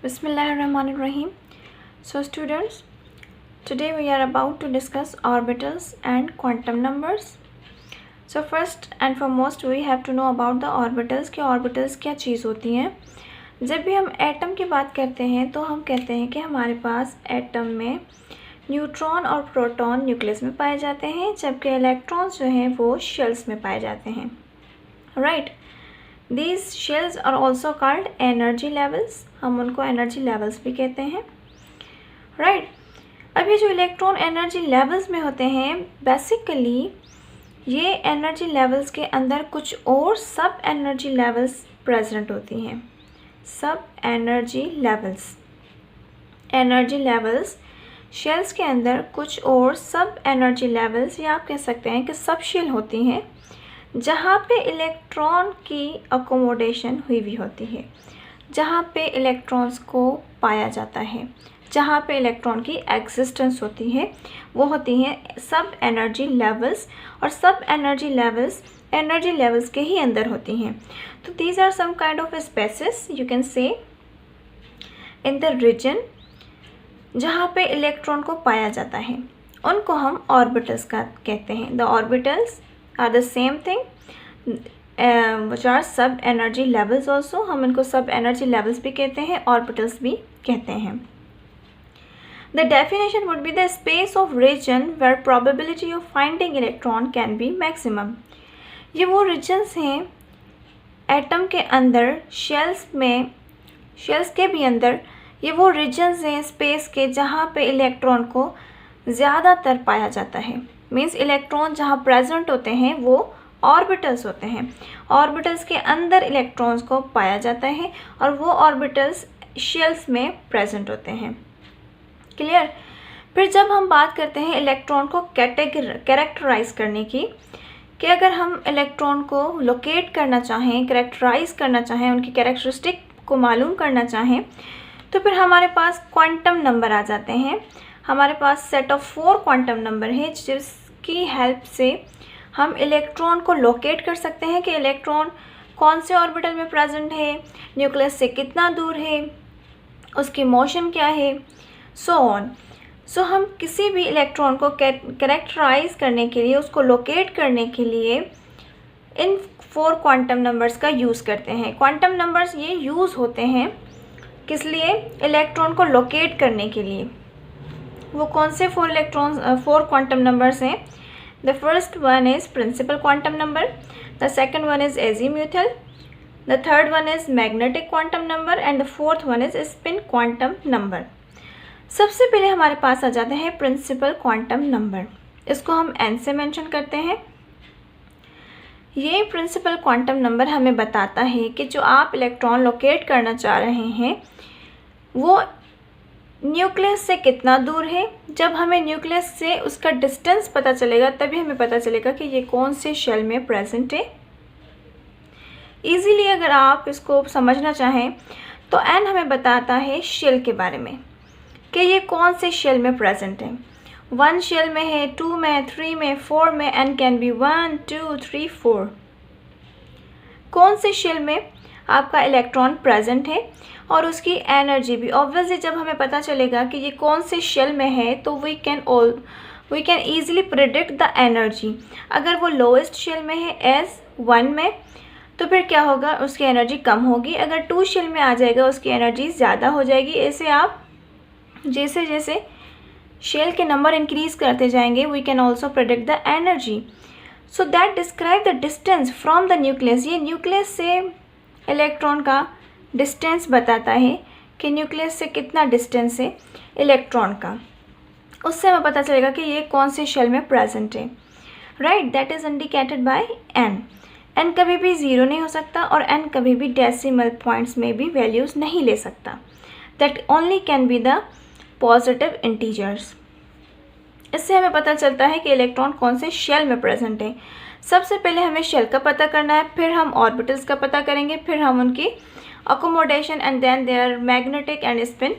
Bismillahirrahmanirrahim. So students, today we are about to discuss orbitals and quantum numbers. So first and foremost we have to know about the orbitals कि orbitals क्या चीज़ होती हैं। जब भी हम atom की बात करते हैं तो हम कहते हैं कि हमारे पास एटम में न्यूट्रॉन और प्रोटॉन न्यूक्लियस में पाए जाते हैं, जबकि इलेक्ट्रॉन्स जो हैं वो शेल्स में पाए जाते हैं। Right, These shells are also called energy levels. हम उनको energy levels भी कहते हैं। Right. अब ये जो इलेक्ट्रॉन एनर्जी लेवल्स में होते हैं, बेसिकली ये एनर्जी लेवल्स के अंदर कुछ और सब एनर्जी लेवल्स प्रेजेंट होती हैं। सब एनर्जी लेवल्स शेल्स के अंदर कुछ और सब एनर्जी लेवल्स या आप कह सकते हैं कि सब शेल होती हैं, जहाँ पे इलेक्ट्रॉन की अकोमोडेशन हुई हुई होती है, जहाँ पे इलेक्ट्रॉन्स को पाया जाता है, जहाँ पे इलेक्ट्रॉन की एग्जिस्टेंस होती है, वो होती हैं सब एनर्जी लेवल्स। और सब एनर्जी लेवल्स के ही अंदर होती हैं। तो these are some kind of spaces you can say in the reason जहाँ पे इलेक्ट्रॉन को पाया जाता है, उनको हम ऑर्बिटल्स का कहते हैं। The orbitals are the same thing which are sub energy levels also. हम इनको sub energy levels भी कहते हैं, orbitals भी कहते हैं। The definition would be the space of region where probability of finding electron can be maximum. ये वो regions हैं एटम के अंदर, शेल्स के भी अंदर ये वो regions हैं स्पेस के जहाँ पे इलेक्ट्रॉन को ज़्यादातर पाया जाता है। मीन्स इलेक्ट्रॉन जहाँ प्रेजेंट होते हैं वो ऑर्बिटल्स होते हैं। ऑर्बिटल्स के अंदर इलेक्ट्रॉन्स को पाया जाता है और वो ऑर्बिटल्स शेल्स में प्रेजेंट होते हैं। क्लियर। फिर जब हम बात करते हैं इलेक्ट्रॉन को कैरेक्टराइज करने की, कि अगर हम इलेक्ट्रॉन को लोकेट करना चाहें, कैरेक्टराइज करना चाहें, उनकी कैरेक्टरिस्टिक को मालूम करना चाहें, तो फिर हमारे पास क्वांटम नंबर आ जाते हैं। हमारे पास सेट ऑफ 4 क्वांटम नंबर है जिसकी हेल्प से हम इलेक्ट्रॉन को लोकेट कर सकते हैं कि इलेक्ट्रॉन कौन से ऑर्बिटल में प्रेजेंट है, न्यूक्लियस से कितना दूर है, उसकी मोशन क्या है, सो ऑन। सो हम किसी भी इलेक्ट्रॉन को कैरेक्टराइज करने के लिए, उसको लोकेट करने के लिए इन 4 क्वांटम नंबर्स का यूज़ करते हैं। क्वांटम नंबर्स ये यूज़ होते हैं किस लिए? इलेक्ट्रॉन को लोकेट करने के लिए। वो कौन से 4 क्वांटम नंबर्स हैं? The first one is principal quantum number, the second one is azimuthal, the third one is magnetic quantum number and the fourth one is spin quantum number. सबसे पहले हमारे पास आ जाते हैं प्रिंसिपल क्वांटम नंबर। इसको हम n से mention करते हैं। ये प्रिंसिपल क्वांटम नंबर हमें बताता है कि जो आप इलेक्ट्रॉन लोकेट करना चाह रहे हैं वो न्यूक्लियस से कितना दूर है। जब हमें न्यूक्लियस से उसका डिस्टेंस पता चलेगा तभी हमें पता चलेगा कि ये कौन से शेल में प्रेजेंट है। ईजीली अगर आप इसको समझना चाहें तो n हमें बताता है शेल के बारे में कि ये कौन से शेल में प्रेजेंट है। 1 शेल में है, 2 में, 3 में, 4 में, n कैन बी 1 2 3 4। कौन से शेल में आपका इलेक्ट्रॉन प्रेजेंट है और उसकी एनर्जी भी। ऑब्वियसली जब हमें पता चलेगा कि ये कौन से शेल में है तो we can easily predict the energy. अगर वो लोएस्ट शेल में है एज 1 में तो फिर क्या होगा, उसकी एनर्जी कम होगी। अगर 2 शेल में आ जाएगा उसकी एनर्जी ज़्यादा हो जाएगी। ऐसे आप जैसे जैसे शेल के नंबर इंक्रीज करते जाएंगे we can also predict the energy. So that describe the distance from the nucleus. ये न्यूक्लियस से इलेक्ट्रॉन का डिस्टेंस बताता है कि न्यूक्लियस से कितना डिस्टेंस है इलेक्ट्रॉन का। उससे हमें पता चलेगा कि ये कौन से शेल में प्रेजेंट है। Right, that is indicated by n। n कभी भी 0 नहीं हो सकता और n कभी भी डेसिमल पॉइंट्स में भी वैल्यूज़ नहीं ले सकता। That only can be the positive integers. इससे हमें पता चलता है कि इलेक्ट्रॉन कौन से शेल में प्रेजेंट है। सबसे पहले हमें शेल का पता करना है, फिर हम ऑर्बिटल्स का पता करेंगे, फिर हम उनकी accommodation and then their magnetic and spin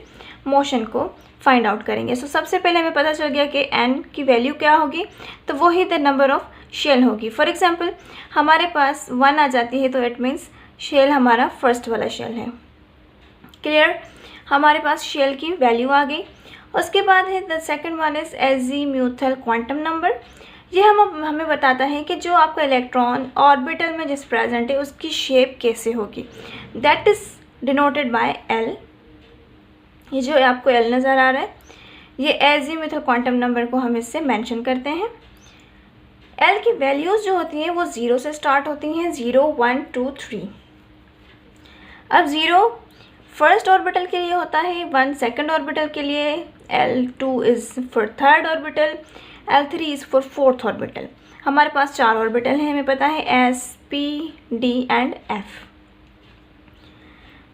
motion को फाइंड आउट करेंगे। सो सबसे पहले हमें पता चल गया कि n की वैल्यू क्या होगी, तो वही द नंबर ऑफ शेल होगी। फॉर एग्जांपल हमारे पास 1 आ जाती है तो इट मीन्स शेल हमारा फर्स्ट वाला शेल है। क्लियर, हमारे पास शेल की वैल्यू आ गई। उसके बाद है the second one is azimuthal quantum number. ये हमें बताता है कि जो आपका इलेक्ट्रॉन ऑर्बिटल में जिस प्रेजेंट है उसकी शेप कैसे होगी, that is denoted by L. ये जो आपको एल नज़र आ रहा है, ये एजीम्यूथल क्वांटम नंबर को हम इससे मेंशन करते हैं। एल की वैल्यूज़ जो होती हैं वो 0 से स्टार्ट होती हैं, 0, 1, 2, 3। अब 0 फर्स्ट ऑर्बिटल के लिए होता है, 1 सेकंड ऑर्बिटल के लिए, L2 is for third orbital, L3 is for fourth orbital. हमारे पास 4 ऑर्बिटल हैं, हमें पता है S, P, D and F।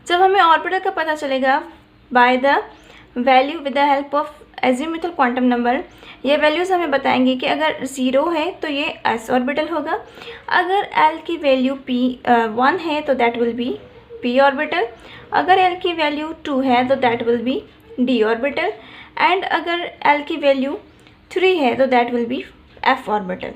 जब हमें ऑर्बिटल का पता चलेगा by the value with the help of azimuthal quantum number, ये वैल्यूज़ हमें बताएंगे कि अगर 0 है तो ये S ऑर्बिटल होगा, अगर L की वैल्यू 1 है तो that will be P orbital, अगर L की वैल्यू 2 है तो that will be D orbital, and अगर L की वैल्यू 3 है तो that will be F orbital.